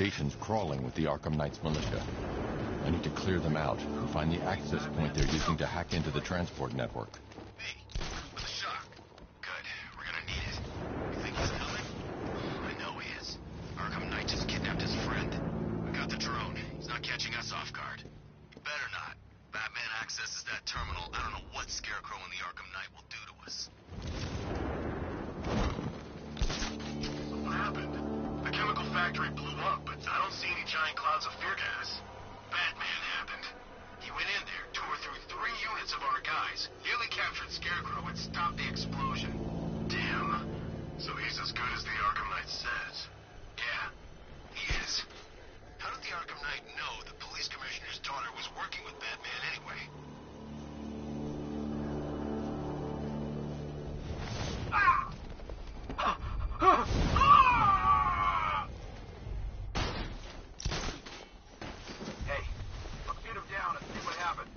station's crawling with the Arkham Knight's militia. I need to clear them out and find the access point they're using to hack into the transport network. Me, with a shock. Good, we're gonna need it. You think he's coming? I know he is. Arkham Knight just kidnapped his friend. We got the drone. He's not catching us off guard. Better not. Batman accesses that terminal. I don't know what Scarecrow and the Arkham Knight will do to us. What happened? The chemical factory blew up, but I don't see any giant clouds of fear gas. Batman happened. He went in there, tore through 3 units of our guys, nearly captured Scarecrow, and stopped the explosion. Damn. So he's as good as the Arkham Knight says. Yeah, he is. How did the Arkham Knight know the police commissioner's daughter was working with Batman anyway? Hey, let's get him down and see what happened.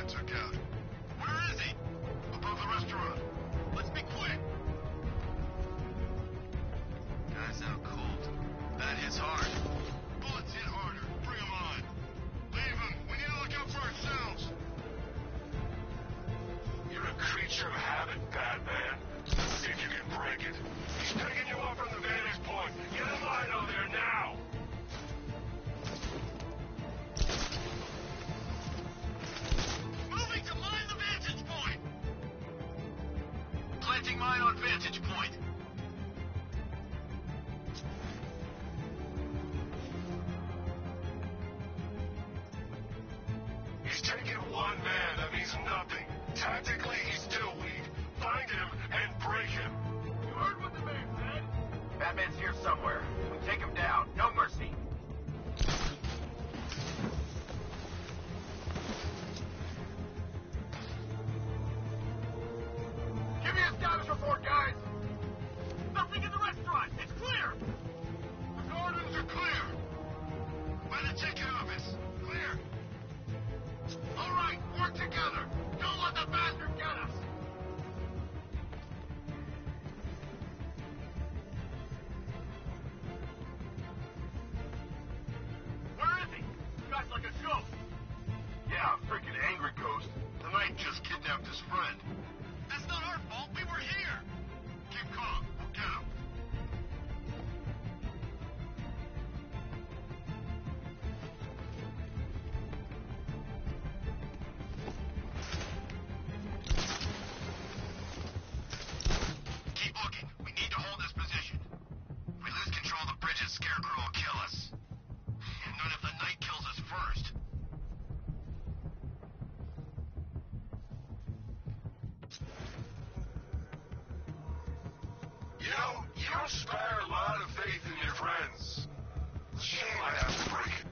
Took out. Where is he? Above the restaurant. Let's be quick. Guy's out cold. That hits hard. Bullets hit harder. Bring him on. Leave him. We need to look out for ourselves. You're a creature of habit, Batman. Let's see if you can break it. He's picking you up from the vantage point. Get in line over there now. Planting mine on vantage point. He's taken 1 man. That means nothing. Tactically, he's still weak. Find him and break him. You heard what the man said? Batman's here somewhere. We take him down. No mercy. Give me a status report, guys! Nothing in the restaurant! It's clear! The gardens are clear! By the ticket office! Clear! All right, work together! Don't let the bastard get us! Where is he? This guy's like a ghost! Yeah, a freaking angry ghost. The Knight just kidnapped his friend. That's not our fault. We were here. Keep calm. We'll get him. Keep looking. We need to hold this position. If we lose control of the bridges, Scarecrow will kill us. And none if the Knight kills us first. You don't spare a lot of faith in your friends. Shame I have to break it.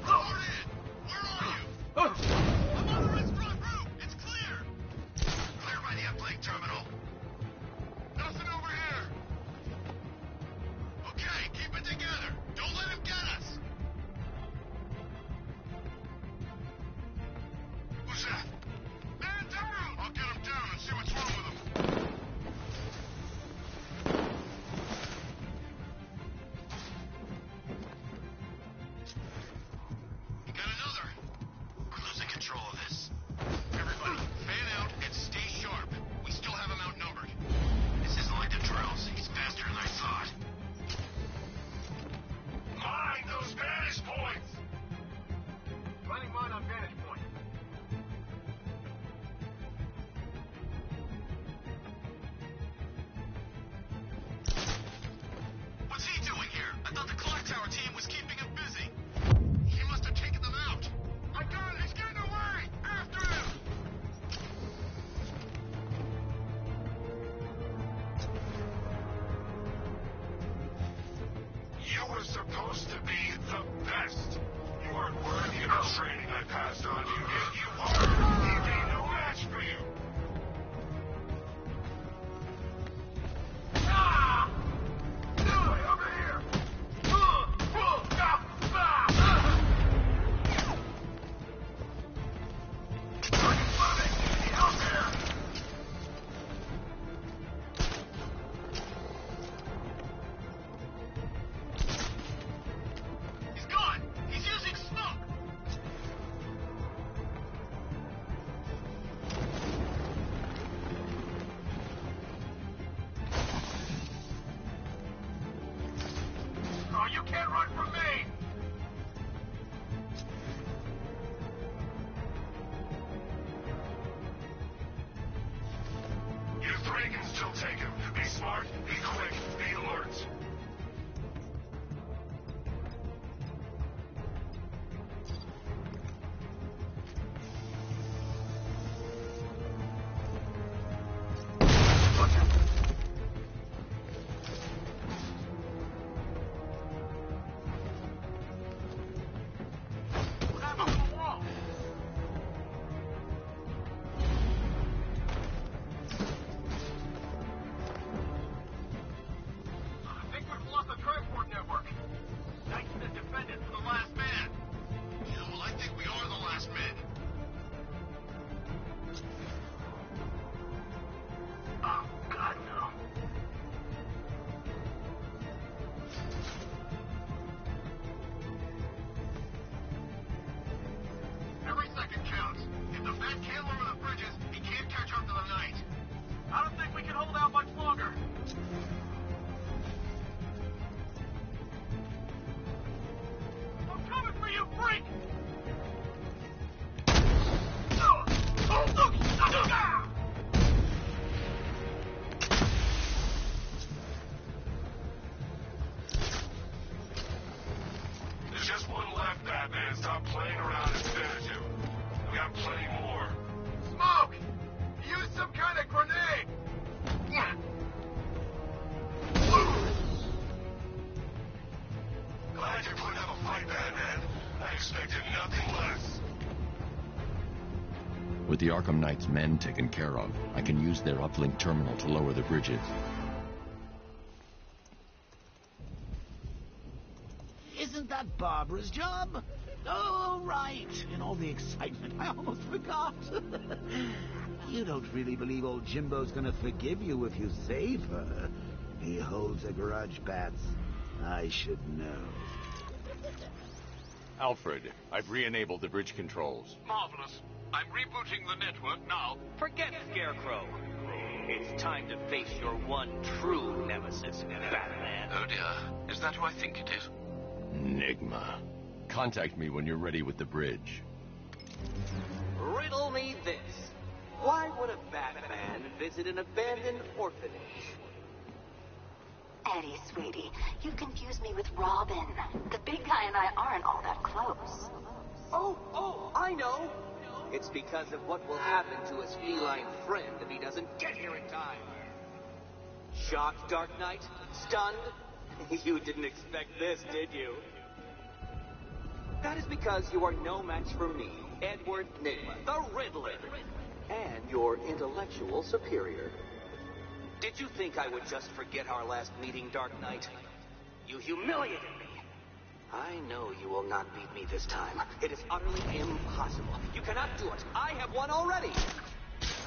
Gordon! Where are you? I'm on the restaurant roof! It's clear! Clear by the uplink terminal. Nothing over here! Okay, keep it together. Don't let him get us! Who's that? Man down! I'll get him down and see what's wrong with him. You got another. We're losing control of this. Everybody, fan out and stay sharp. We still have him outnumbered. This isn't like the drills. He's faster than I thought. Mine those vantage points! Finding mine on vantage point. What's he doing here? I thought the clock tower team was keeping him busy. He must have taken them out. I got it. He's getting away. After him. You were supposed to be the best. You weren't worthy of the training I passed on you, yet you are. He ain't no match for you. Ah! Over here! He's gone! He's using smoke! Oh, you can't run from me! You three can still take him. Be smart, be quick, be alert. What happened to the wall? I think we've lost the transport network. Knight's the defendant for the last man. Yeah, well, I think we are the last men. Oh, God, no. Every second counts. If the Bat can't lower the bridges, he can't catch up to the Knight. I don't think we can hold out much longer. I'm coming for you, freak! There's just one left, Batman. Stop playing around and finish him. We got plenty more. Smoke! Use some kind of grenade! Glad you're putting up a fight, Batman. I expected nothing less. With the Arkham Knight's men taken care of, I can use their uplink terminal to lower the bridges. Isn't that Barbara's job? Oh, right. In all the excitement, I almost forgot. You don't really believe old Jimbo's gonna forgive you if you save her. He holds a grudge, Bats. I should know. Alfred, I've re-enabled the bridge controls. Marvelous. I'm rebooting the network now. Forget Scarecrow. It's time to face your one true nemesis, Batman. Oh dear. Is that who I think it is? Enigma. Contact me when you're ready with the bridge. Riddle me this. Why would a Batman visit an abandoned orphanage? Eddie, sweetie, you confuse me with Robin. The big guy and I aren't all that close. Oh, I know. It's because of what will happen to his feline friend if he doesn't get here in time. Shocked, Dark Knight? Stunned? You didn't expect this, did you? That is because you are no match for me, Edward Nigma, the Riddler, and your intellectual superior. Did you think I would just forget our last meeting, Dark Knight? You humiliated me. I know you will not beat me this time. It is utterly impossible. You cannot do it. I have won already.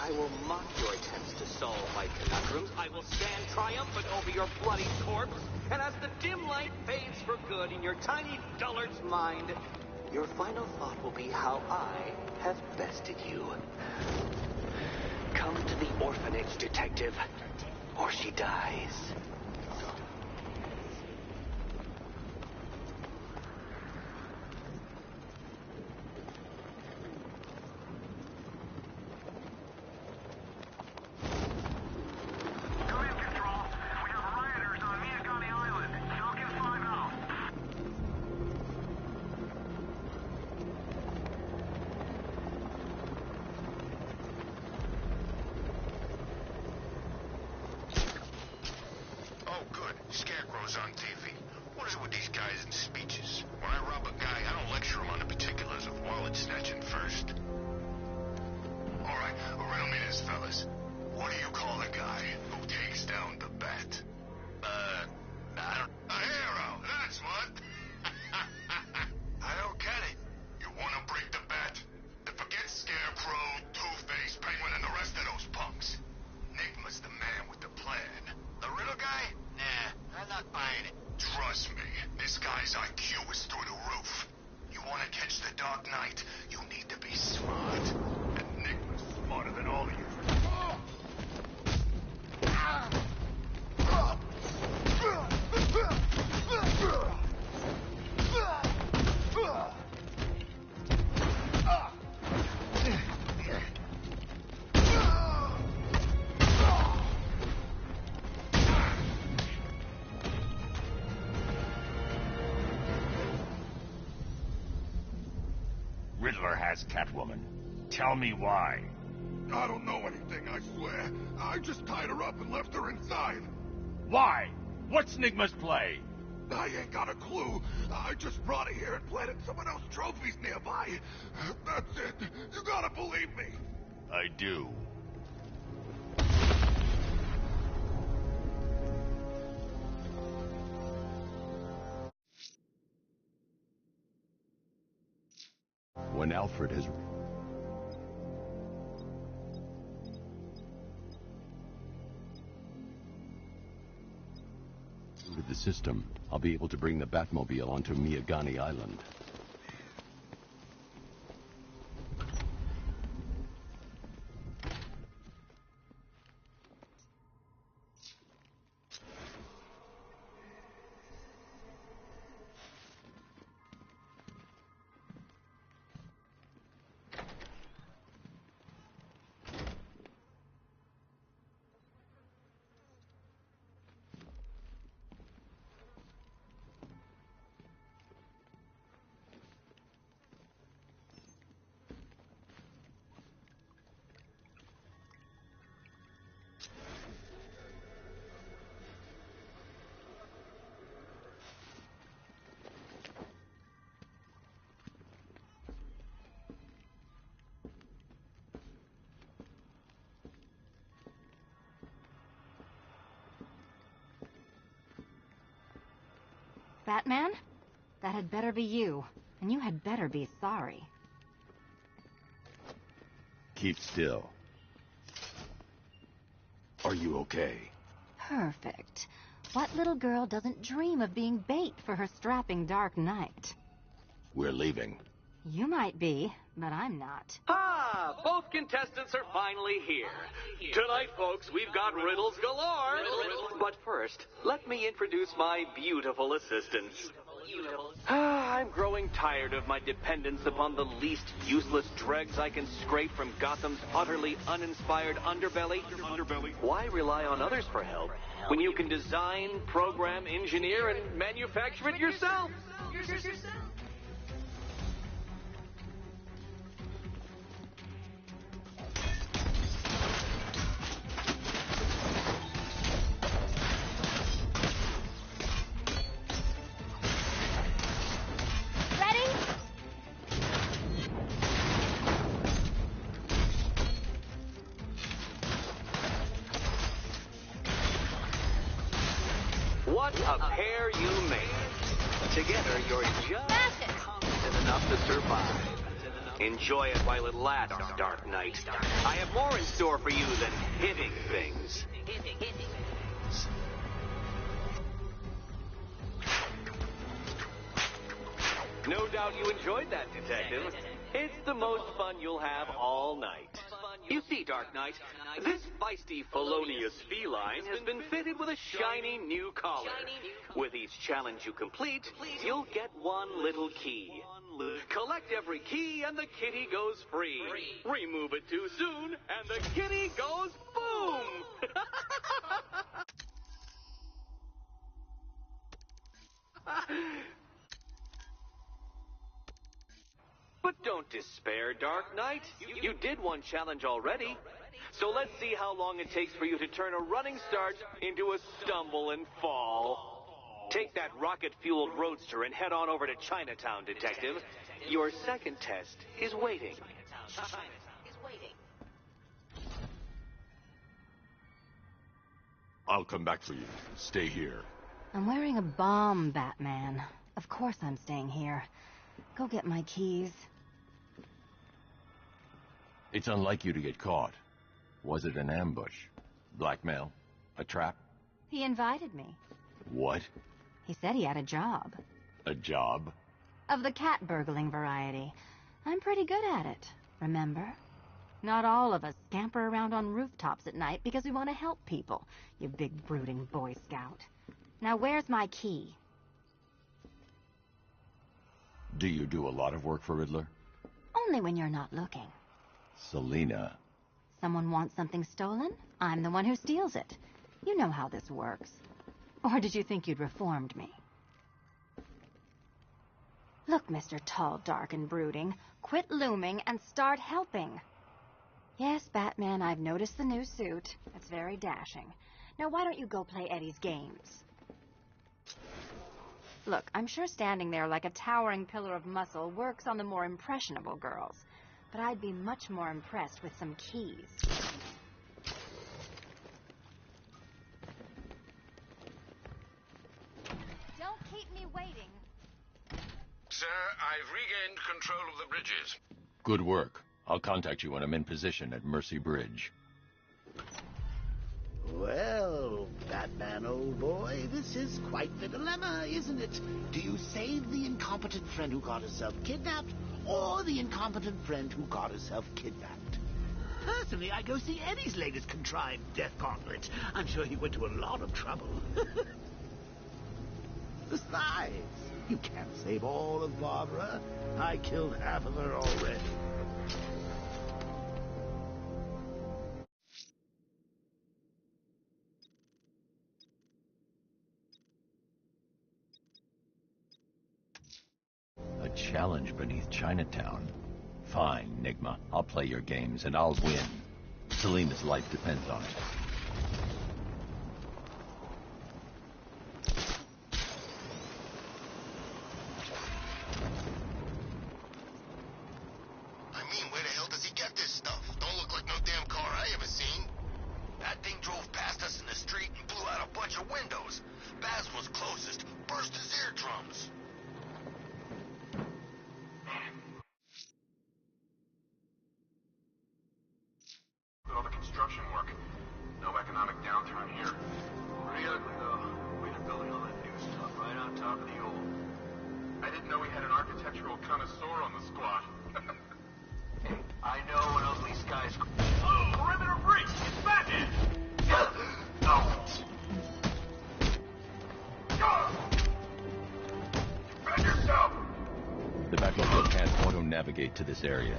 I will mock your attempts to solve my conundrums. I will stand triumphant over your bloody corpse. And as the dim light fades for good in your tiny dullard's mind, your final thought will be how I have bested you. Come to the orphanage, detective, or she dies. Scarecrow's on TV. What is it with these guys and speeches? When I rob a guy, I don't lecture him on the particulars of wallet snatching first. All right, riddle me this, fellas. What do you call a guy who takes down the bat? I don't... A hero, that's what. I don't get it. You want to break the bat? Then forget Scarecrow, Two-Face, Penguin, and the rest of those punks. Enigma's the man with the plan. The riddle guy? Nah, I'm not buying it. Trust me, this guy's IQ is through the roof. You want to catch the Dark Knight, you need to be smart. Enigma's smarter than all of you. Riddler has Catwoman. Tell me why. I don't know anything, I swear. I just tied her up and left her inside. Why? What's Nigma's play? I ain't got a clue. I just brought her here and planted someone else's trophies nearby. That's it. You gotta believe me. I do. When Alfred has... rebooted the system, I'll be able to bring the Batmobile onto Miyagani Island. Batman? That had better be you. And you had better be sorry. Keep still. Are you okay? Perfect. What little girl doesn't dream of being bait for her strapping Dark Knight? We're leaving. You might be, but I'm not. Ah, both contestants are finally here. Tonight, folks, we've got riddles galore. But first, let me introduce my beautiful assistants. I'm growing tired of my dependence upon the least useless dregs I can scrape from Gotham's utterly uninspired underbelly. Why rely on others for help when you can design, program, engineer, and manufacture it yourself? What a pair you made. Together, you're just confident enough to survive. Enjoy it while it lasts, Dark Knight. I have more in store for you than hitting things. No doubt you enjoyed that, Detective. It's the most fun you'll have all night. You see, Dark Knight, this feisty, felonious feline has been fitted with a shiny new collar. With each challenge you complete, you'll get one little key. Collect every key and the kitty goes free. Remove it too soon and the kitty goes boom! But don't despair, Dark Knight. You did one challenge already. So let's see how long it takes for you to turn a running start into a stumble and fall. Take that rocket-fueled roadster and head on over to Chinatown, Detective. Your second test is waiting. I'll come back for you. Stay here. I'm wearing a bomb, Batman. Of course I'm staying here. Go get my keys. It's unlike you to get caught. Was it an ambush? Blackmail? A trap? He invited me. What? He said he had a job. A job? Of the cat burgling variety. I'm pretty good at it, remember? Not all of us scamper around on rooftops at night because we want to help people, you big brooding Boy Scout. Now where's my key? Do you do a lot of work for Riddler? Only when you're not looking. Selina. Someone wants something stolen? I'm the one who steals it. You know how this works. Or did you think you'd reformed me? Look, Mr. Tall, Dark, and Brooding, quit looming and start helping. Yes, Batman, I've noticed the new suit. It's very dashing. Now why don't you go play Eddie's games? Look, I'm sure standing there like a towering pillar of muscle works on the more impressionable girls. But I'd be much more impressed with some keys. Don't keep me waiting. Sir, I've regained control of the bridges. Good work. I'll contact you when I'm in position at Mercy Bridge. Well, Batman, old boy, this is quite the dilemma, isn't it? Do you save the incompetent friend who got herself kidnapped, or the incompetent friend who got herself kidnapped? Personally, I go see Eddie's latest contrived death gauntlet. I'm sure he went to a lot of trouble. Besides, you can't save all of Barbara. I killed half of her already. A challenge beneath Chinatown. Fine, Nigma. I'll play your games and I'll win. Selina's life depends on it. I mean, where the hell does he get this stuff? Don't look like no damn car I ever seen. That thing drove past us in the street and blew out a bunch of windows. Baz was closest, burst his eardrums. Look at all the construction work. No economic downturn here. Pretty ugly, though. Way they're building all that new stuff right on top of the old. I didn't know we had an architectural connoisseur on the squad. I know an ugly skyscraper. Oh, perimeter breach! It's Batman! No! Defend yourself! The Batmobile can't auto-navigate to this area.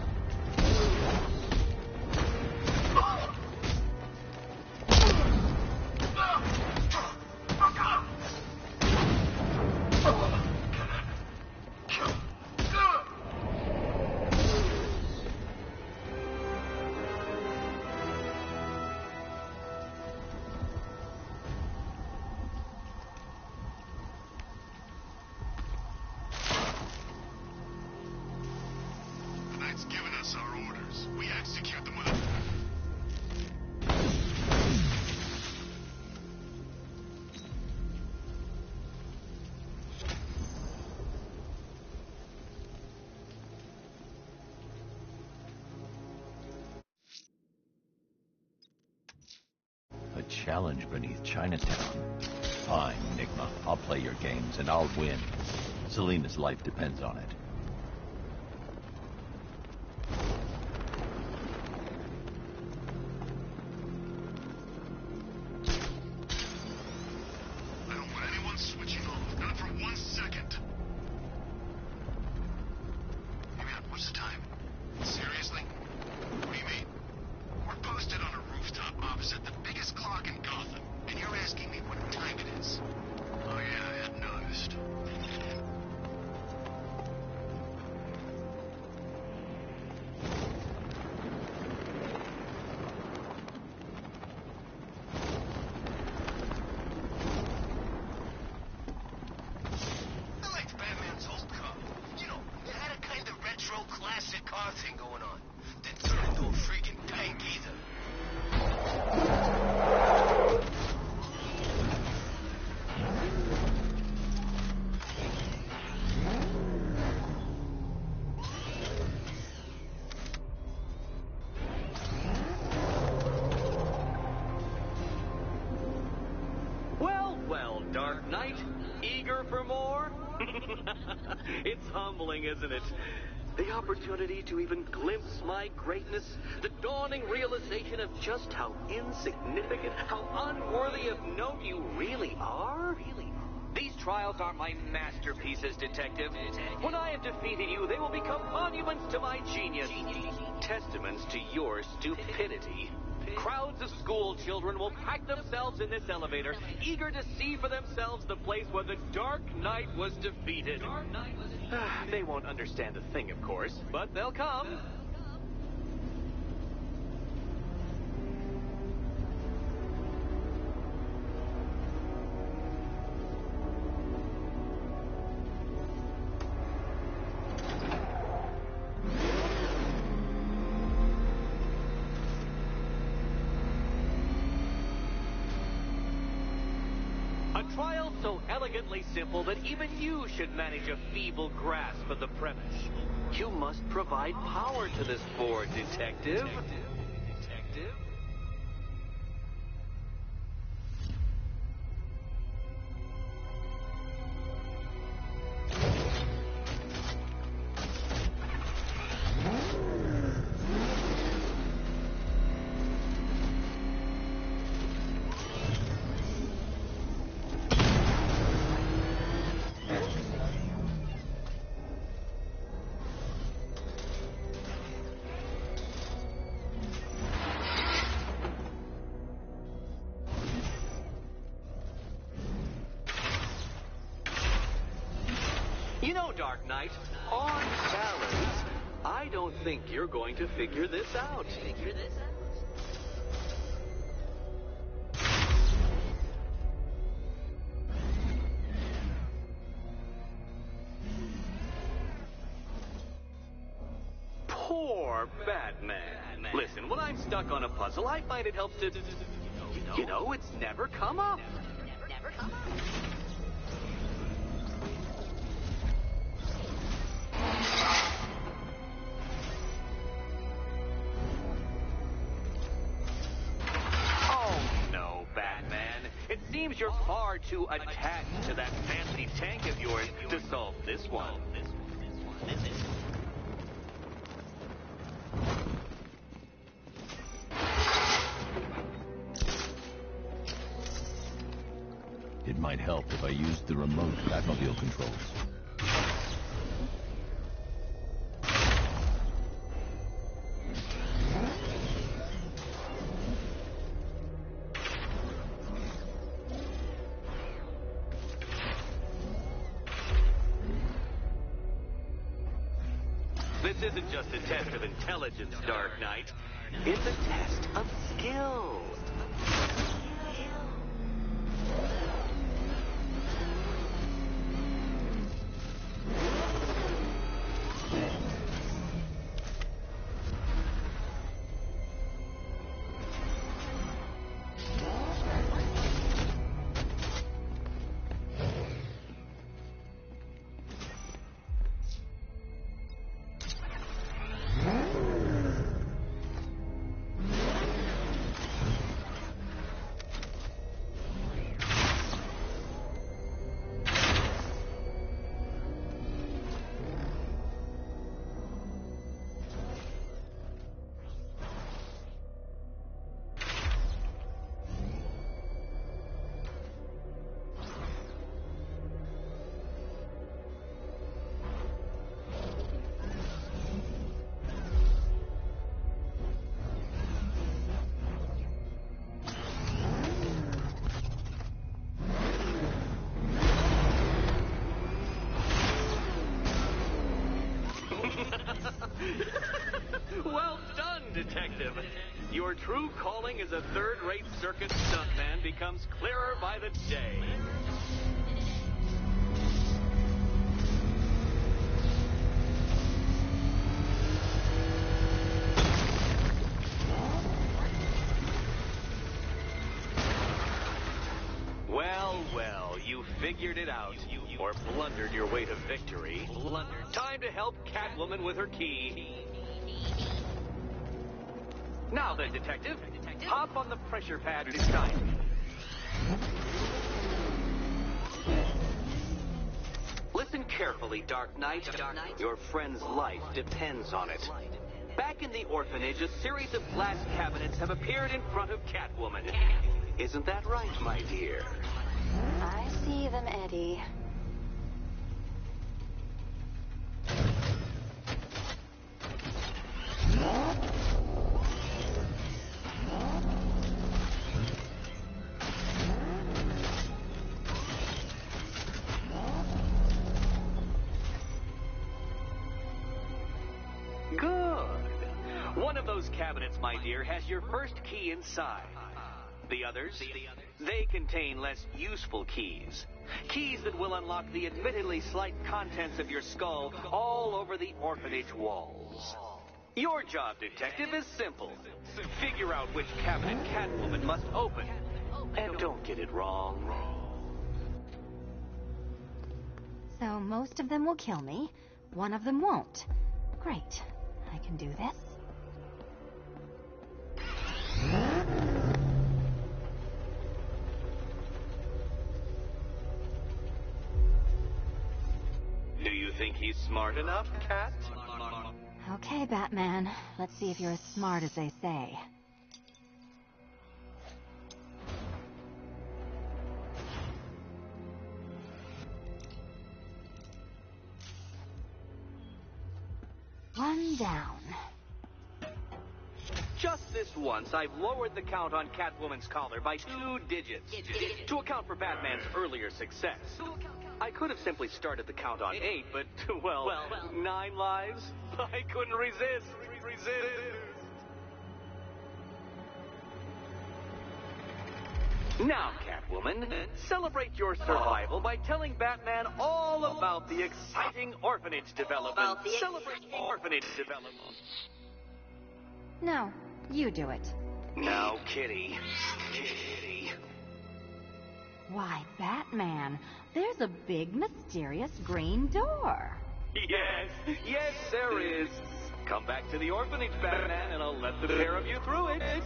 Knight's given us our orders. We execute them with a... A challenge beneath Chinatown. Fine, Nigma. I'll play your games and I'll win. Selina's life depends on it. I don't want anyone switching off. Not for 1 second. Hey man, what's the time? Seriously? What do you mean? We're posted on a rooftop opposite the biggest clock in Gotham, and you're asking me what time it is. Oh yeah, I had noticed. Dark Knight? Eager for more? It's humbling, isn't it? The opportunity to even glimpse my greatness, the dawning realization of just how insignificant, how unworthy of note you really are. These trials are my masterpieces, Detective. When I have defeated you, they will become monuments to my genius, testaments to your stupidity. Crowds of school children will pack themselves in this elevator, eager to see for themselves the place where the Dark Knight was defeated. They won't understand a thing, of course, but they'll come. A trial so elegantly simple that even you should manage a feeble grasp of the premise. You must provide power to this board, Detective. You know, Dark Knight, on balance, I don't think you're going to figure this out. Poor Batman. Listen, when I'm stuck on a puzzle, I find it helps to... You know, it's never come up. It seems you're far too attached to that fancy tank of yours to solve this one. It might help if I used the remote Batmobile controls. This isn't just a test of intelligence, Dark Knight. It's a test of skill. Well done, Detective. Your true calling as a third-rate circus stuntman becomes clearer by the day. Well, you figured it out. Or blundered your way to victory. Time to help Catwoman with her key. Now then, Detective, hop on the pressure pad this time. carefully, Dark Knight. Your friend's life depends on it. Back in the orphanage, a series of glass cabinets have appeared in front of Catwoman. Isn't that right, my dear? I see them, Eddie. Good. One of those cabinets, my dear, has your first key inside. The others, they contain less useful keys. Keys that will unlock the admittedly slight contents of your skull all over the orphanage walls. Your job, detective, is simple. Figure out which cabinet Catwoman must open. And don't get it wrong. So most of them will kill me. One of them won't. Great. I can do this. Do you think he's smart enough, Cat? Okay, Batman. Let's see if you're as smart as they say. One down. Just this once, I've lowered the count on Catwoman's collar by 2 digits to account for Batman's earlier success. I could have simply started the count on 8, but, well, 9 lives? I couldn't resist. Now, Catwoman, celebrate your survival by telling Batman all about the exciting orphanage development. Celebrate orphanage development. No, you do it. Now, Kitty. Why, Batman, there's a big, mysterious green door. Yes, there is. Come back to the orphanage, Batman, and I'll let the pair of you through it.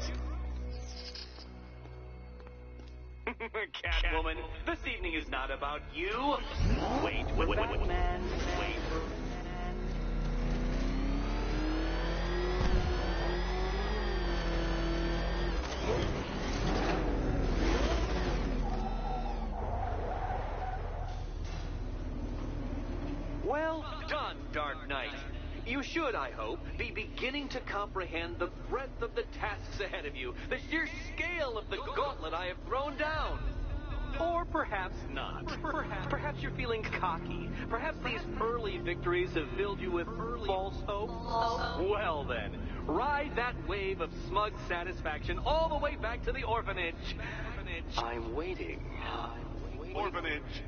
Catwoman, this evening is not about you. Wait, Batman. Wait for Batman. Well done, Dark Knight. You should, I hope, be beginning to comprehend the breadth of the tasks ahead of you, the sheer scale of the gauntlet I have thrown down. Or perhaps not. Perhaps you're feeling cocky. Perhaps these early victories have filled you with false hope. Well then, ride that wave of smug satisfaction all the way back to the orphanage. I'm waiting. Orphanage.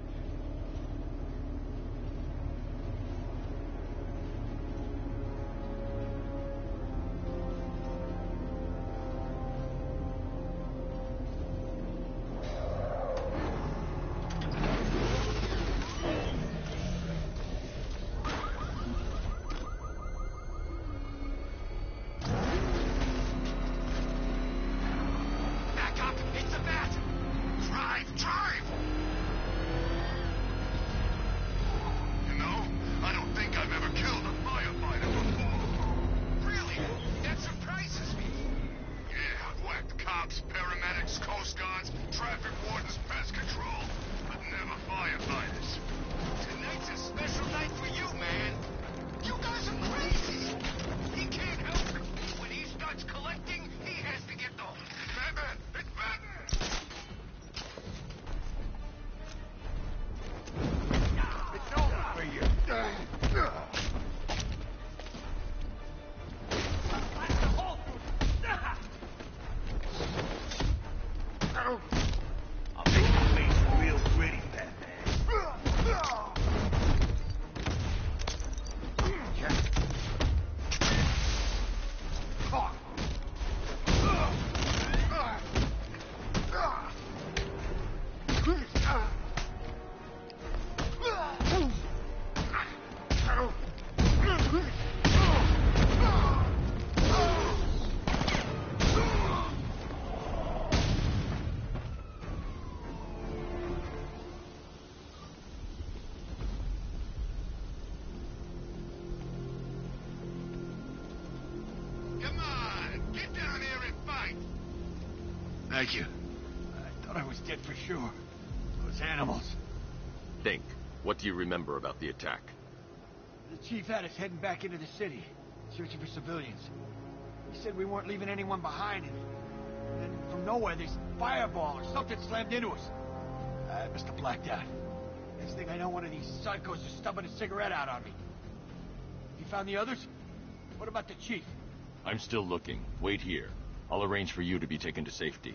Thank you. I thought I was dead for sure. Those animals. Think. What do you remember about the attack? The chief had us heading back into the city, searching for civilians. He said we weren't leaving anyone behind, and then from nowhere, this fireball or something slammed into us. I must have blacked out. Next thing I know, one of these psychos is stubbing a cigarette out on me. You found the others? What about the chief? I'm still looking. Wait here. I'll arrange for you to be taken to safety.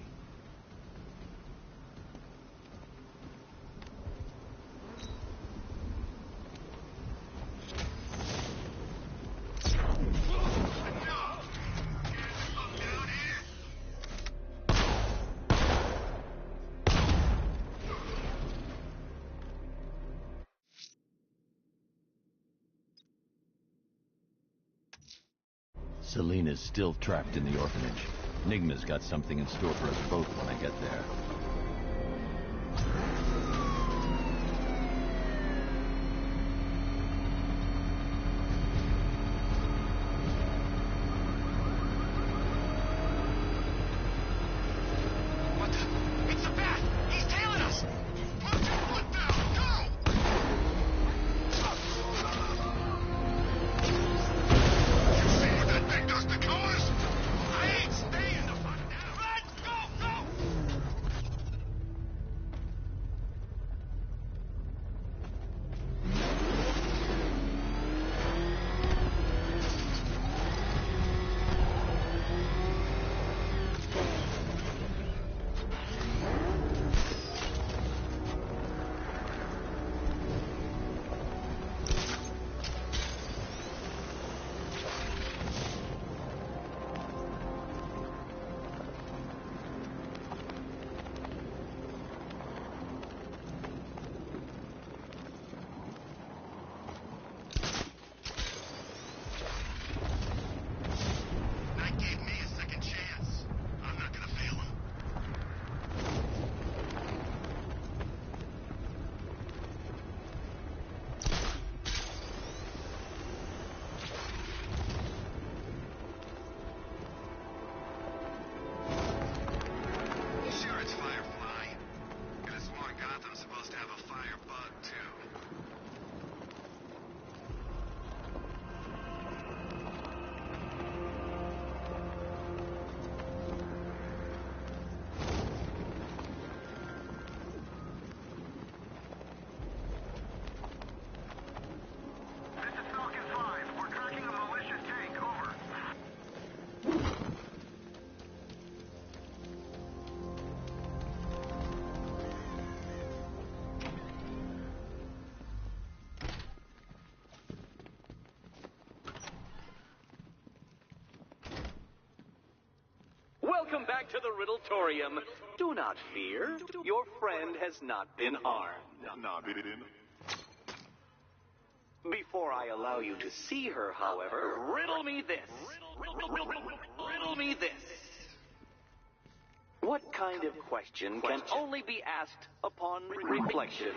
Selena's still trapped in the orphanage. Nigma's got something in store for us both when I get there. What the? It's the bat! He's tailing us! Put your foot down! Go! You see what that thing does to cars? I ain't staying the fuck down! Run! Go! Go! Knight gave me a second chance. I'm not gonna fail him. You sure it's Firefly? Could have sworn Gotham's supposed to have a fire bug, too. This is Falcon 5. We're tracking a malicious tank. Over. Welcome back to the Riddletorium. Do not fear. Your friend has not been harmed. Before I allow you to see her, however, riddle me this. Riddle me this. What kind of question can only be asked upon reflection?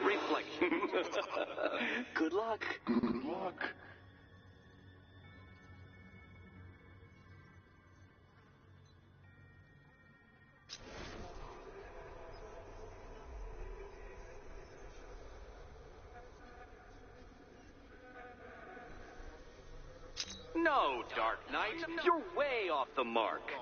Good luck. No, Dark Knight. You're way off the mark.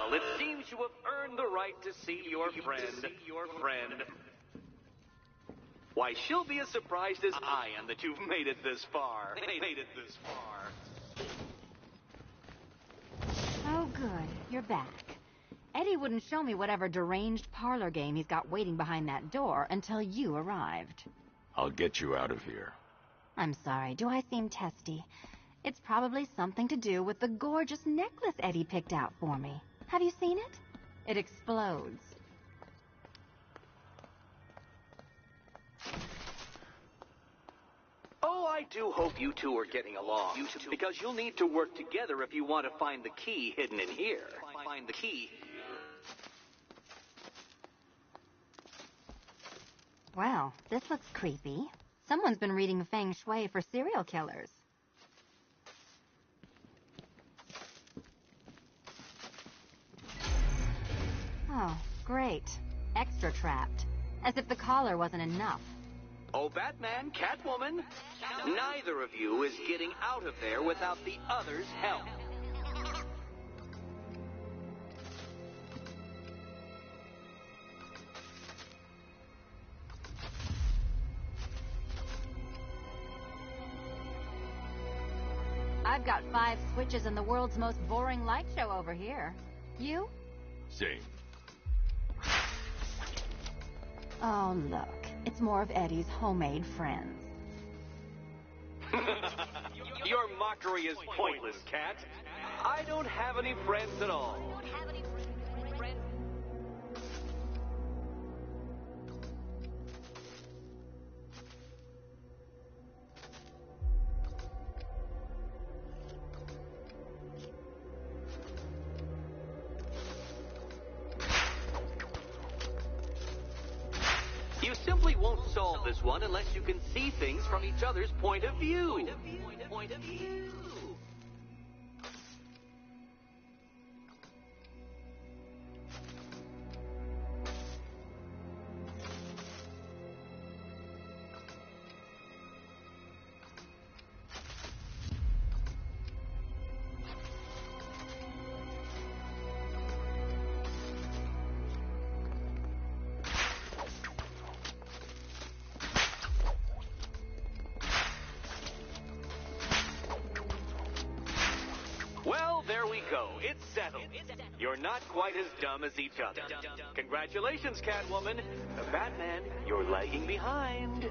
Well, it seems you have earned the right to see your friend. Why, she'll be as surprised as I am that you've made it this far. Oh, good. You're back. Eddie wouldn't show me whatever deranged parlor game he's got waiting behind that door until you arrived. I'll get you out of here. I'm sorry, do I seem testy? It's probably something to do with the gorgeous necklace Eddie picked out for me. Have you seen it? It explodes. Oh, I do hope you two are getting along. Because you'll need to work together if you want to find the key hidden in here. Find the key. Well, this looks creepy. Someone's been reading feng shui for serial killers. Oh, great. Extra trapped. As if the collar wasn't enough. Oh, Batman, Catwoman, neither of you is getting out of there without the other's help. I've got 5 switches in the world's most boring light show over here. You? Same. Oh, look. It's more of Eddie's homemade friends. Your mockery is pointless, Cat. I don't have any friends at all. You simply won't solve this one unless you can see things from each other's point of view. Well, there we go. It's settled. You're not quite as dumb as each other. Congratulations, Catwoman. Batman, you're lagging behind.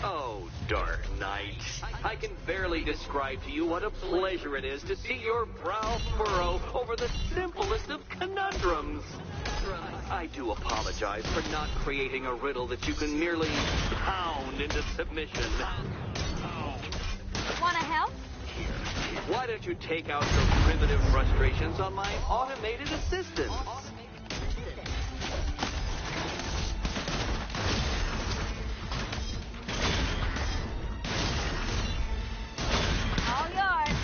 Oh, Dark Knight, I can barely describe to you what a pleasure it is to see your brow furrow over the simplest of conundrums. I do apologize for not creating a riddle that you can merely pound into submission. Wanna help? Why don't you take out your primitive frustrations on my automated assistant? All yours.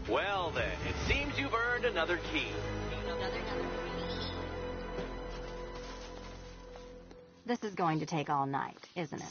Well then, it seems you've earned another key. This is going to take all night, isn't it?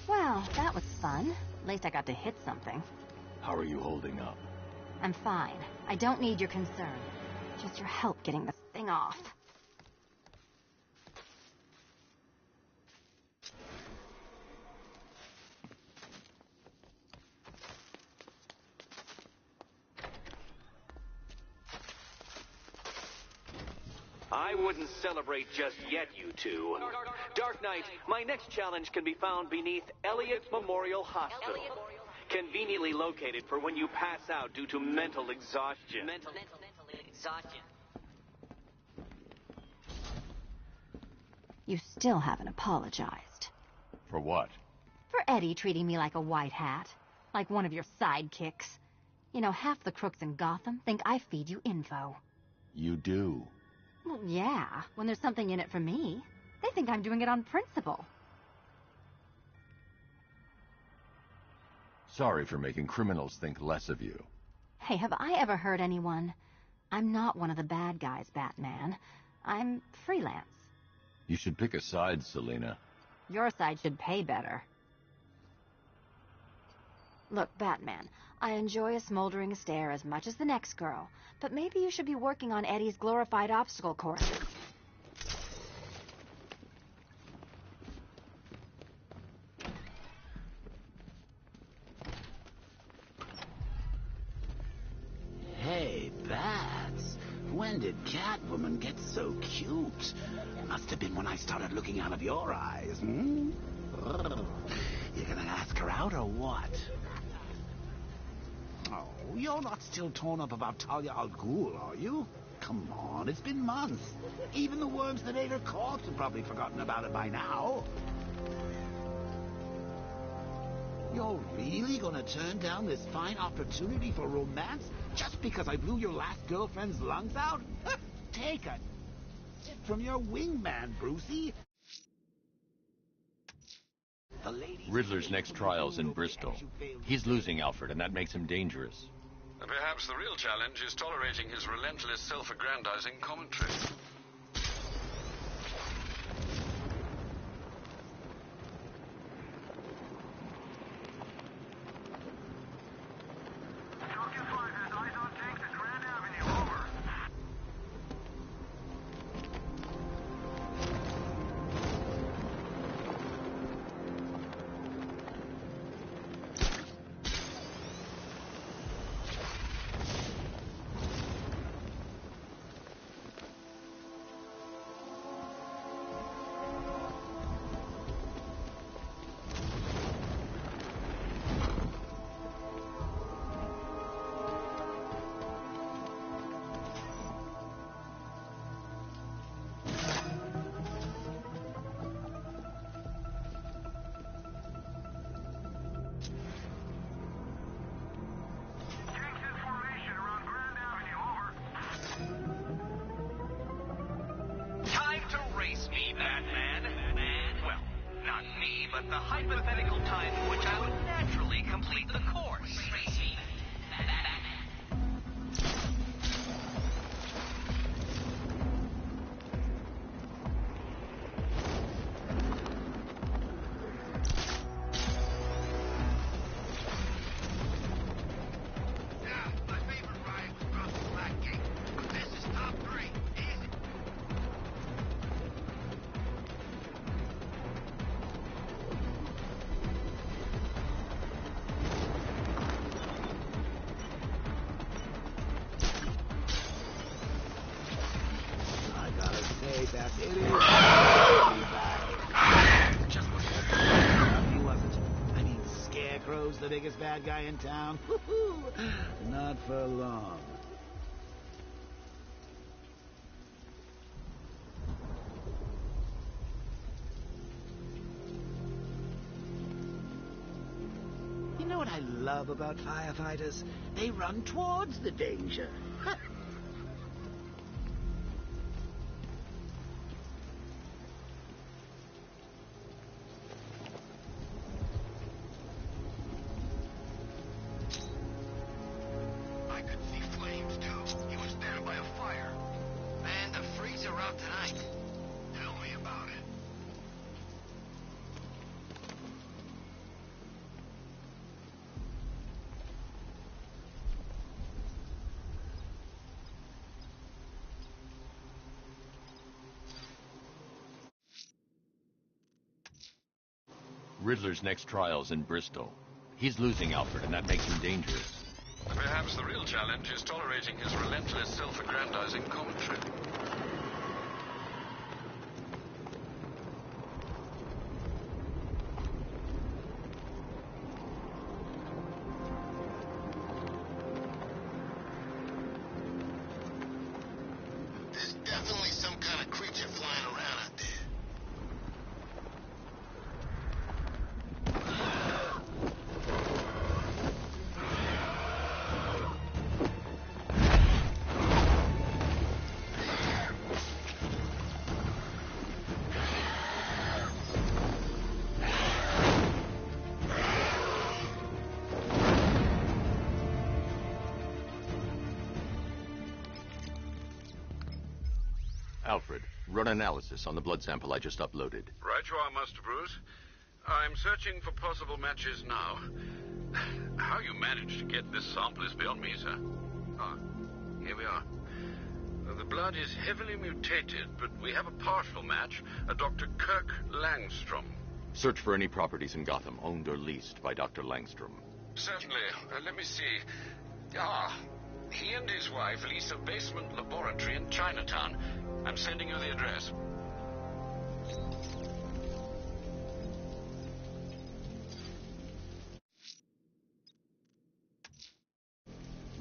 Well, that was fun. At least I got to hit something. How are you holding up? I'm fine. I don't need your concern. Just your help getting this thing off. I wouldn't celebrate just yet, you two. Dark Knight, my next challenge can be found beneath Elliott Memorial Hospital. Conveniently located for when you pass out due to mental exhaustion. Mental exhaustion. You still haven't apologized. For what? For Eddie treating me like a white hat. Like one of your sidekicks. You know, half the crooks in Gotham think I feed you info. You do. Well, yeah, when there's something in it for me. They think I'm doing it on principle. Sorry for making criminals think less of you. Hey, have I ever hurt anyone? I'm not one of the bad guys, Batman. I'm freelance. You should pick a side, Selina. Your side should pay better. Look, Batman, I enjoy a smoldering stare as much as the next girl, but maybe you should be working on Eddie's glorified obstacle courses. Hey, Bats. When did Catwoman get so cute? Must have been when I started looking out of your eyes, hmm? You gonna ask her out or what? Oh, you're not still torn up about Talia al Ghul, are you? Come on, it's been months. Even the worms that ate her corpse have probably forgotten about it by now. You're really gonna turn down this fine opportunity for romance just because I blew your last girlfriend's lungs out? Take a tip from your wingman, Brucey. Riddler's next trial's in Bristol. He's losing Alfred, and that makes him dangerous. Perhaps the real challenge is tolerating his relentless self-aggrandizing commentary. But the hypothetical time in which I would naturally complete the course. My favorite ride was across the Black Gate. This is top 3. Easy. That it is just what he wasn't. I mean, Scarecrow's the biggest bad guy in town. Not for long. You know what I love about firefighters? They run towards the danger. Tonight. Tell me about it. Riddler's next trial's in Bristol. He's losing Alfred, and that makes him dangerous. Perhaps the real challenge is tolerating his relentless self-aggrandizing commentary. Alfred, run analysis on the blood sample I just uploaded. Right you are, Master Bruce. I'm searching for possible matches now. How you managed to get this sample is beyond me, sir. Ah, here we are. The blood is heavily mutated, but we have a partial match, a Dr. Kirk Langstrom. Search for any properties in Gotham owned or leased by Dr. Langstrom. Certainly. Let me see. He and his wife lease a basement laboratory in Chinatown. I'm sending you the address.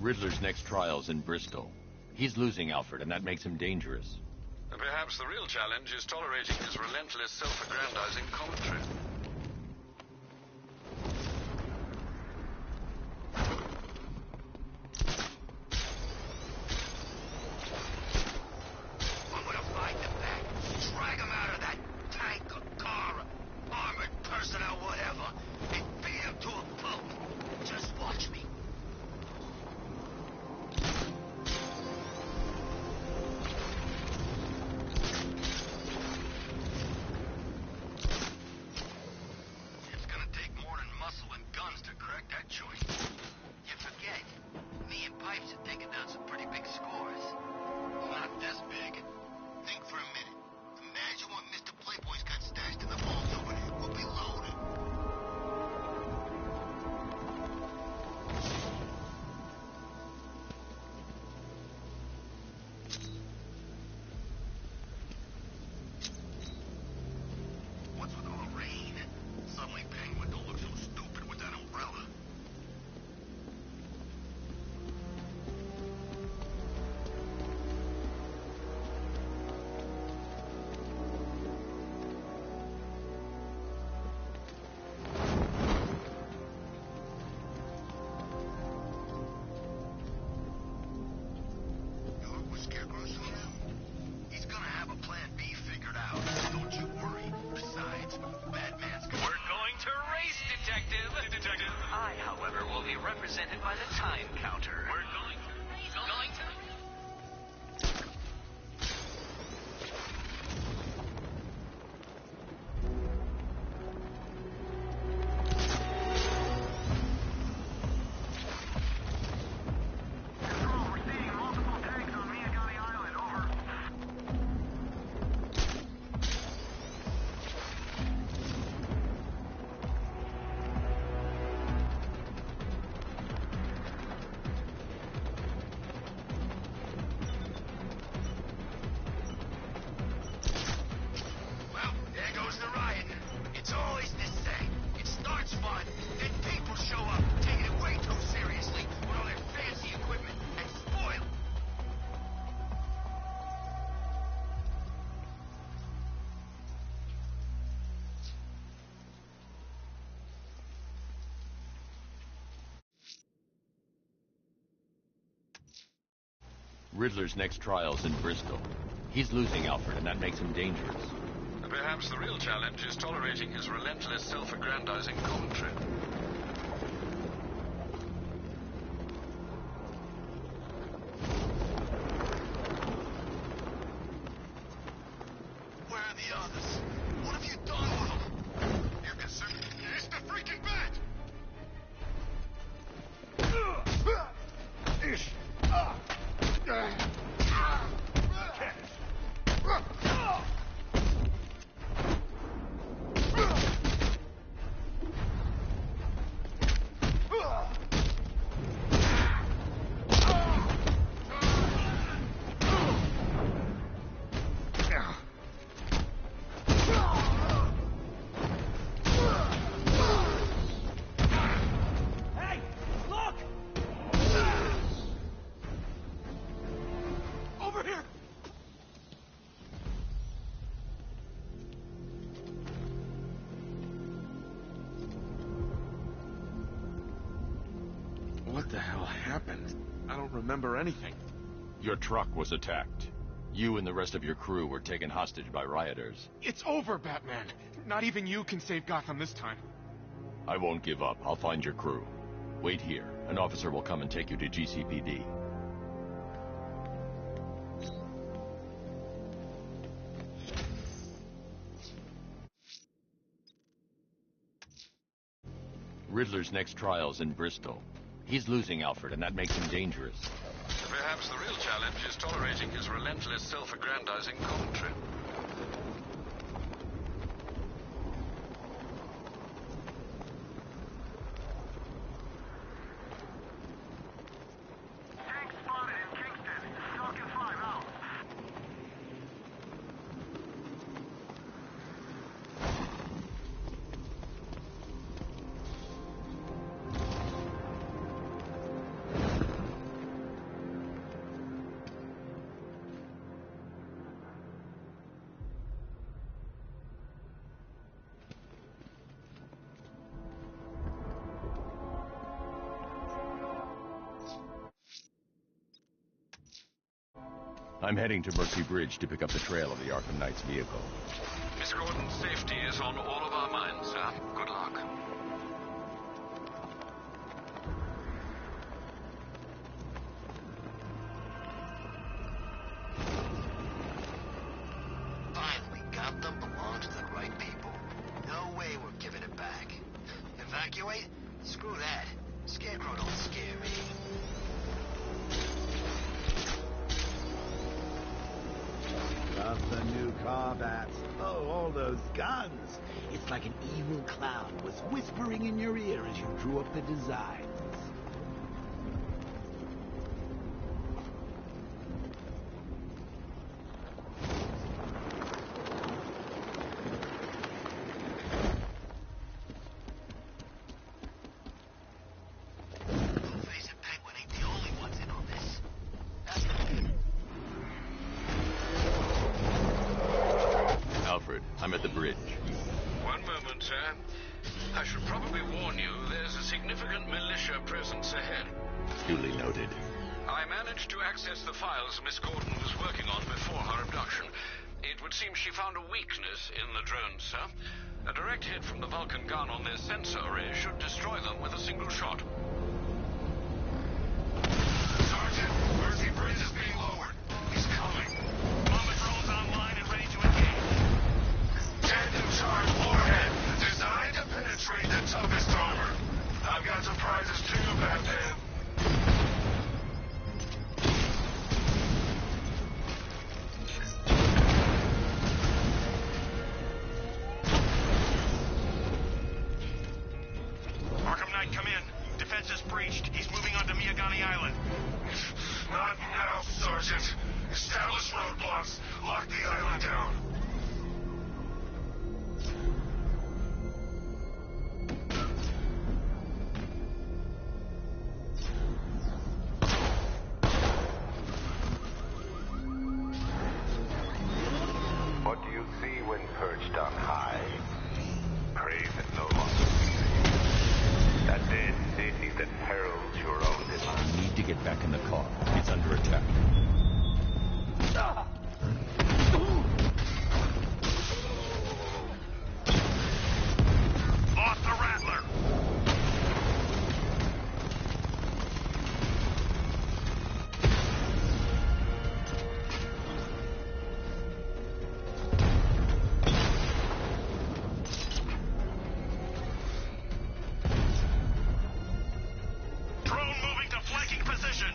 Riddler's next trial's in Bristol. He's losing Alfred, and that makes him dangerous. Perhaps the real challenge is tolerating his relentless self-aggrandizing commentary. I'm gonna find them back, drag them out of that tank or car, armored personnel, whatever, and beat them to a pulp. Just watch me. It's gonna take more than muscle and guns to crack that joint. You forget, me and Pipes are taking down some pretty big scores. Not this big. Think for a minute. Imagine what Mr. Playboy's got stashed in the vault over there. We'll be loaded. What's with all the rain? Suddenly Penguin don't look so stupid with that umbrella. You look what Scarecrow's doing now? He's gonna have a plan B figured out. Don't you worry. Besides, Batman's gonna... We're going to race, Detective. I, however, will be represented by the time counter. We're going to race. Going to... Well, there goes the riot. It's always the same. It starts fun, then people show up, taking it way too seriously with all their fancy equipment, and spoil it. Riddler's next trial's in Bristol. He's losing Alfred, and that makes him dangerous. Perhaps the real challenge is tolerating his relentless self-aggrandizing commentary. Where are the others? What have you done with them? You're concerned. It's the freaking bat! Hey, look! Over here! What the hell happened? I don't remember anything. Your truck was attacked. You and the rest of your crew were taken hostage by rioters. It's over, Batman. Not even you can save Gotham this time. I won't give up. I'll find your crew. Wait here. An officer will come and take you to GCPD. Riddler's next trial's in Bristol. He's losing Alfred, and that makes him dangerous. Perhaps the real challenge is tolerating his relentless self-aggrandizing commentary. I'm heading to Mercy Bridge to pick up the trail of the Arkham Knight's vehicle. Miss Gordon's safety is on all of our minds, sir. Good luck. Finally got them. Belongs to the right people. No way we're giving it back. Evacuate? Screw that. Scarecrow don't scare me. Love the new car bats. Oh, all those guns. It's like an evil clown was whispering in your ear as you drew up the designs. Two-Face and Penguin ain't the only ones in on this. Alfred, I'm at the bridge. One moment, sir. I should probably warn you, there's a significant militia presence ahead. Duly noted. I managed to access the files Miss Gordon was working on before her abduction. It would seem she found a weakness in the drones, sir. A direct hit from the Vulcan gun on their sensor array should destroy them with a single shot. Sergeant, Mercy Bridge is being lowered. He's coming. Bomber drones online and ready to engage. Tandem charge warhead, designed to penetrate the toughest armor. I've got surprises too, Batman. Arkham Knight, come in. Defense is breached. He's moving onto Miyagani Island. Not now, Sergeant. Establish roadblocks. Lock the island down. What do you see when perched on high? Praise and no longer fear. That dead city that heralds your own demise. We need to get back in the car. It's under attack. Lost the Rattler. Drone moving to flanking position.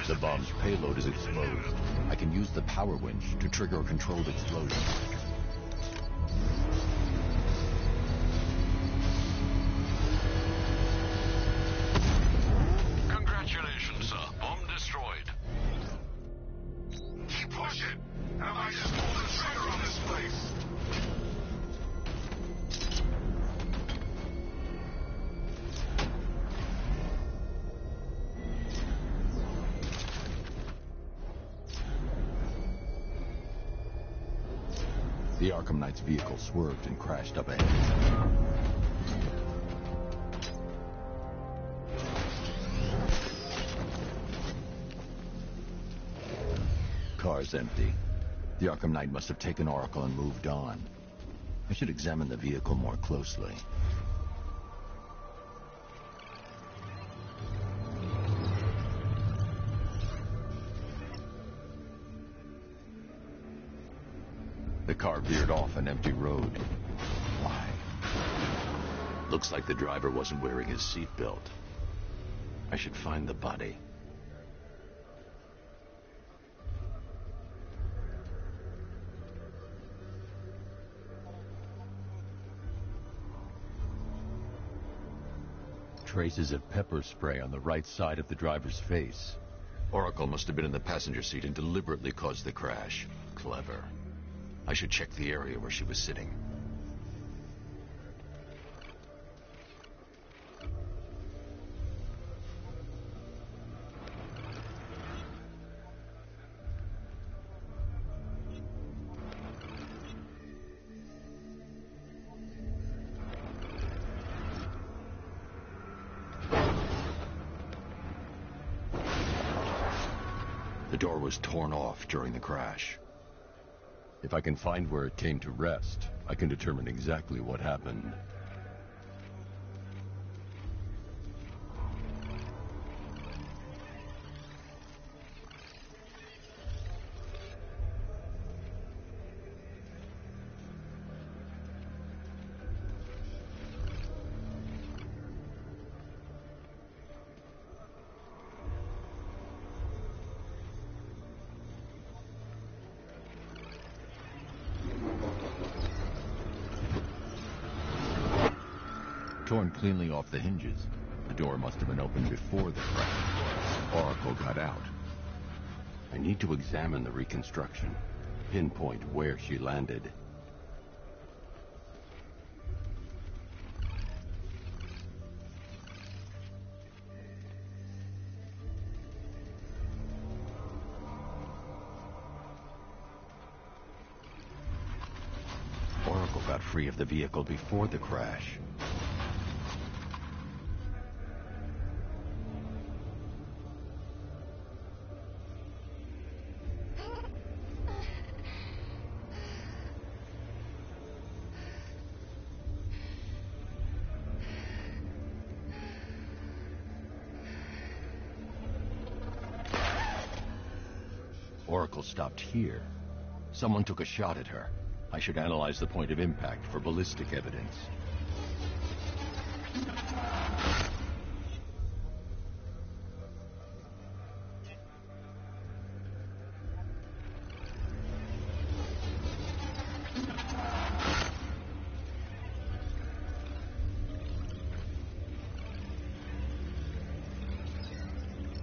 The bomb's payload is exposed. I can use the power winch to trigger a controlled explosion. Congratulations, sir. Bomb destroyed. Keep pushing! I might just pull the trigger on this place! The Arkham Knight's vehicle swerved and crashed up ahead. Car's empty. The Arkham Knight must have taken Oracle and moved on. I should examine the vehicle more closely. The car veered off an empty road. Why? Looks like the driver wasn't wearing his seatbelt. I should find the body. Traces of pepper spray on the right side of the driver's face. Oracle must have been in the passenger seat and deliberately caused the crash. Clever. I should check the area where she was sitting. The door was torn off during the crash. If I can find where it came to rest, I can determine exactly what happened. Torn cleanly off the hinges. The door must have been opened before the crash. Oracle got out. I need to examine the reconstruction. Pinpoint where she landed. Oracle got free of the vehicle before the crash. Oracle stopped here. Someone took a shot at her. I should analyze the point of impact for ballistic evidence.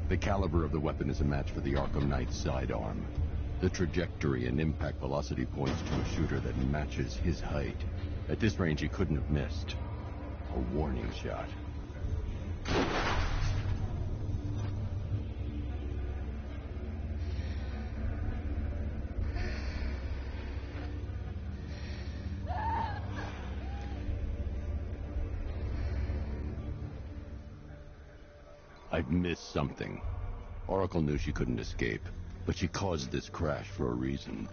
The caliber of the weapon is a match for the Arkham Knight's sidearm. The trajectory and impact velocity points to a shooter that matches his height. At this range, he couldn't have missed. A warning shot. I've missed something. Oracle knew she couldn't escape, but she caused this crash for a reason.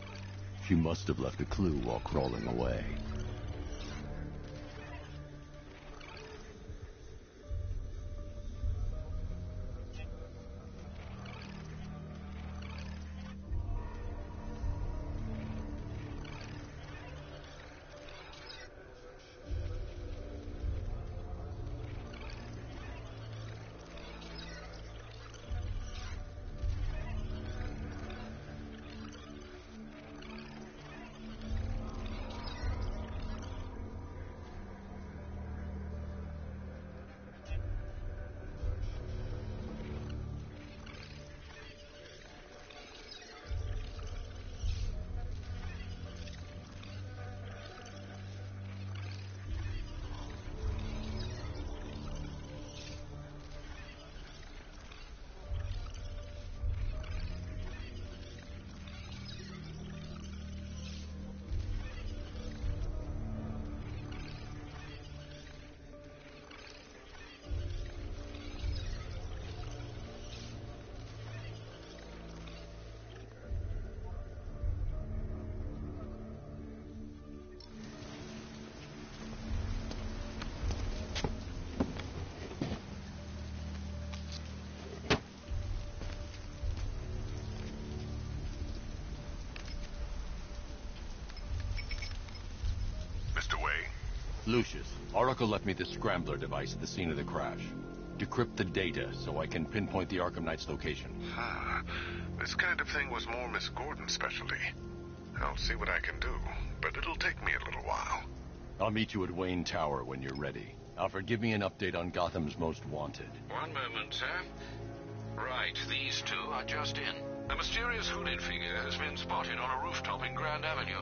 She must have left a clue while crawling away. Lucius, Oracle left me the scrambler device at the scene of the crash. Decrypt the data so I can pinpoint the Arkham Knight's location. This kind of thing was more Miss Gordon's specialty. I'll see what I can do, but it'll take me a little while. I'll meet you at Wayne Tower when you're ready. Alfred, give me an update on Gotham's Most Wanted. One moment, sir. Right, these two are just in. A mysterious hooded figure has been spotted on a rooftop in Grand Avenue.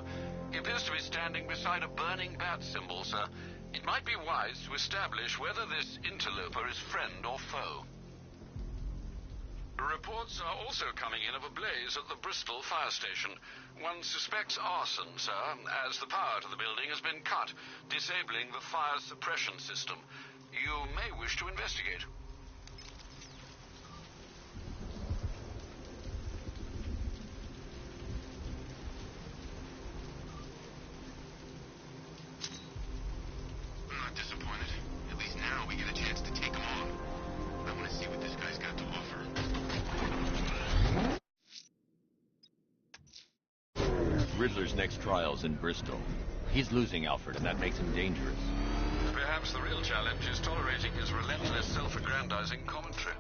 He appears to be standing beside a burning bat symbol, sir. It might be wise to establish whether this interloper is friend or foe. Reports are also coming in of a blaze at the Bristol fire station. One suspects arson, sir, as the power to the building has been cut, disabling the fire suppression system. You may wish to investigate. I'm not disappointed. At least now we get a chance to take him on. I want to see what this guy's got to offer. Riddler's next trial's in Bristol. He's losing Alfred, and that makes him dangerous. Perhaps the real challenge is tolerating his relentless self-aggrandizing commentary.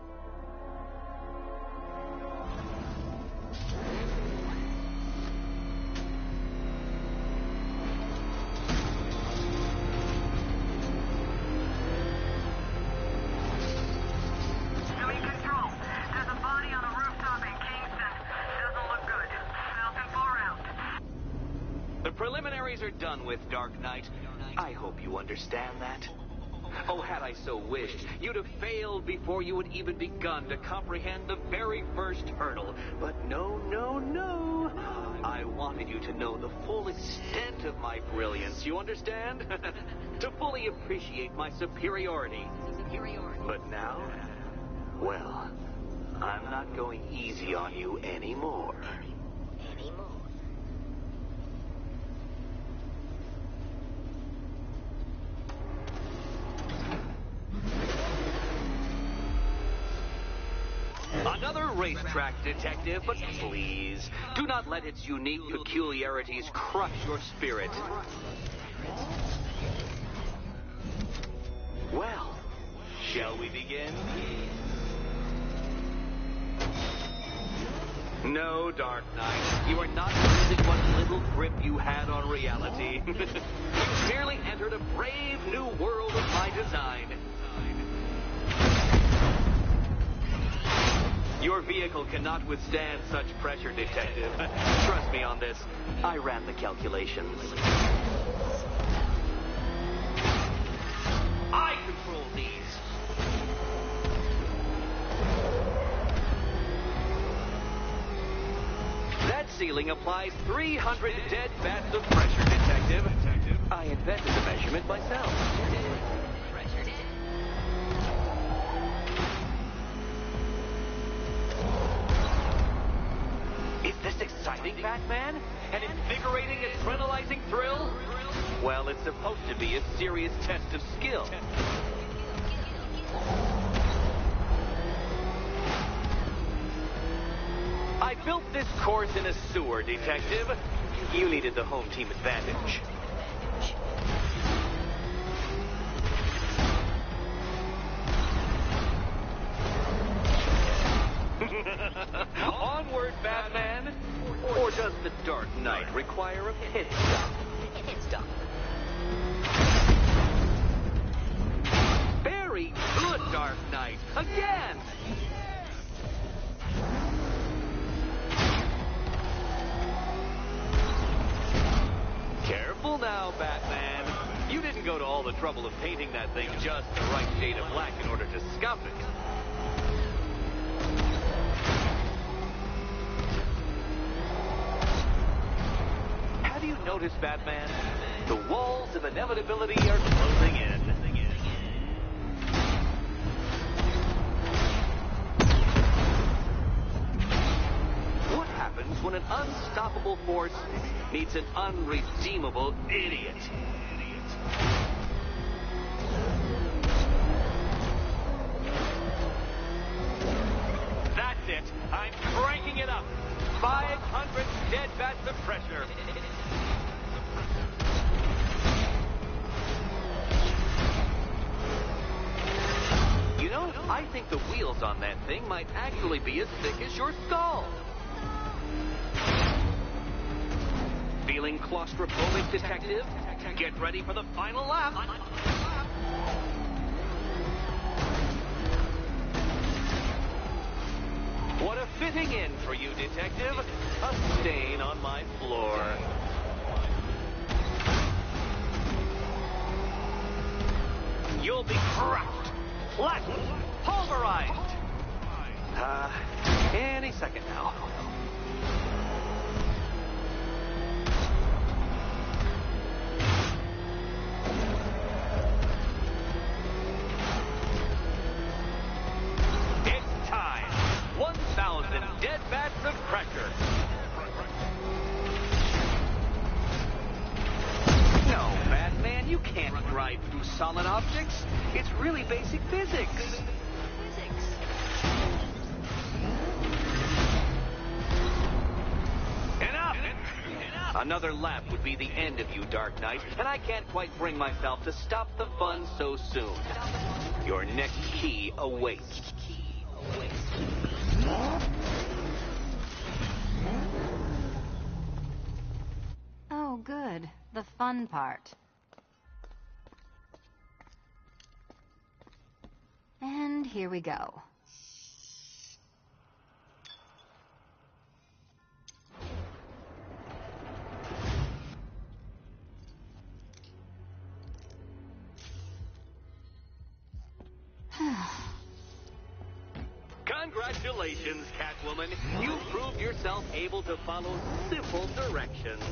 Preliminaries are done with, Dark Knight. I hope you understand that. Oh, had I so wished, you'd have failed before you had even begun to comprehend the very first hurdle. But no, no, no. I wanted you to know the full extent of my brilliance, you understand? To fully appreciate my superiority. But now, well, I'm not going easy on you anymore. Another racetrack, detective, but please, do not let its unique peculiarities crush your spirit. Well, shall we begin? No, Dark Knight, you are not losing what little grip you had on reality. You merely entered a brave new world of my design. Your vehicle cannot withstand such pressure, Detective. Trust me on this. I ran the calculations. I control these. That ceiling applies 300 dead bats of pressure, Detective. I invented the measurement myself. Is this exciting, Batman? An invigorating, adrenalizing thrill? Well, it's supposed to be a serious test of skill. I built this course in a sewer, Detective. You needed the home team advantage. Onward, Batman! Or does the Dark Knight require a pit stop? Very good, Dark Knight! Again! Careful now, Batman. You didn't go to all the trouble of painting that thing just the right shade of black in order to scuff it. Have you noticed, Batman? The walls of inevitability are closing in. What happens when an unstoppable force meets an unredeemable idiot? That's it. I'm cranking it up. 500 dead bats of pressure. I think the wheels on that thing might actually be as thick as your skull. Feeling claustrophobic, Detective? Get ready for the final lap. What a fitting end for you, Detective. A stain on my floor. You'll be crushed, flattened, pulverized. Any second now. It's time. 1,000 dead bats of pressure. No, Batman, you can't drive through solid objects. It's really basic physics. Enough! Another lap would be the end of you, Dark Knight, and I can't quite bring myself to stop the fun so soon. Your next key awaits. Oh, good. The fun part. And here we go. Congratulations, Catwoman. You proved yourself able to follow simple directions.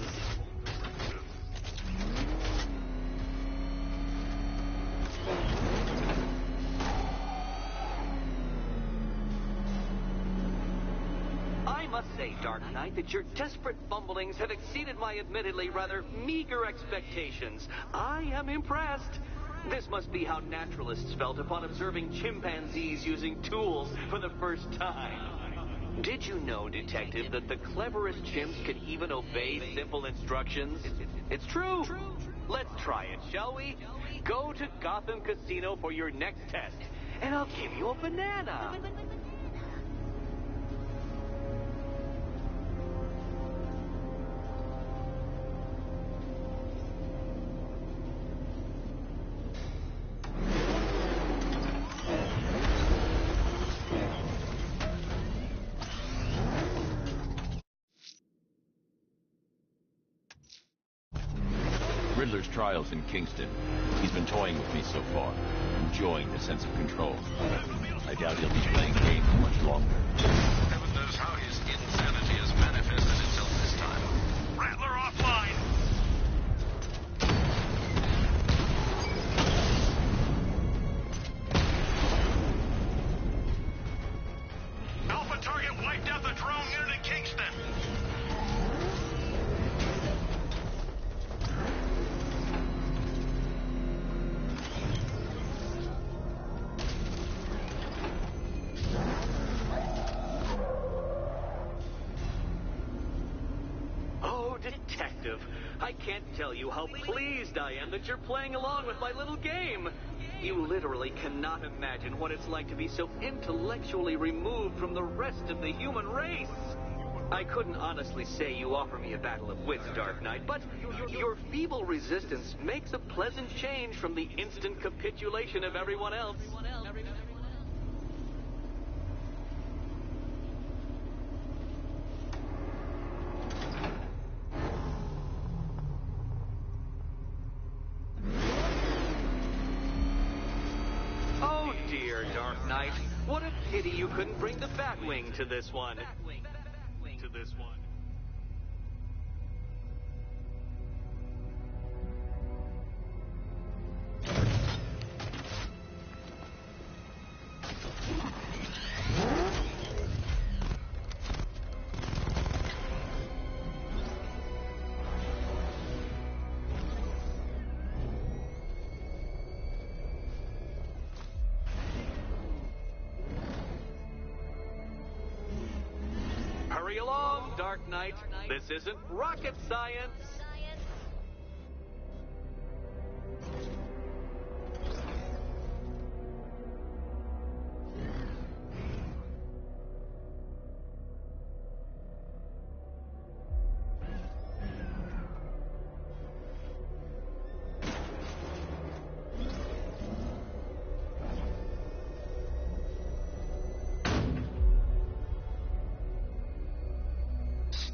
I must say, Dark Knight, that your desperate fumblings have exceeded my admittedly rather meager expectations. I am impressed. This must be how naturalists felt upon observing chimpanzees using tools for the first time. Did you know, Detective, that the cleverest chimps can even obey simple instructions? It's true. Let's try it, shall we? Go to Gotham Casino for your next test, and I'll give you a banana. Riddler's trial's in Kingston. He's been toying with me so far, enjoying the sense of control. I doubt he'll be playing games much longer. Heaven knows how his insanity has manifested itself this time. Rattler offline! Alpha target wiped out the drone unit in Kingston! Detective, I can't tell you how pleased I am that you're playing along with my little game. You literally cannot imagine what it's like to be so intellectually removed from the rest of the human race. I couldn't honestly say you offer me a battle of wits, Dark Knight, but your feeble resistance makes a pleasant change from the instant capitulation of everyone else. Oh dear, Dark Knight. What a pity you couldn't bring the Batwing to this one. Hurry along, Dark Knight. This isn't rocket science.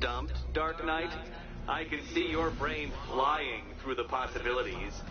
stumped, Dark Knight? I can see your brain flying through the possibilities.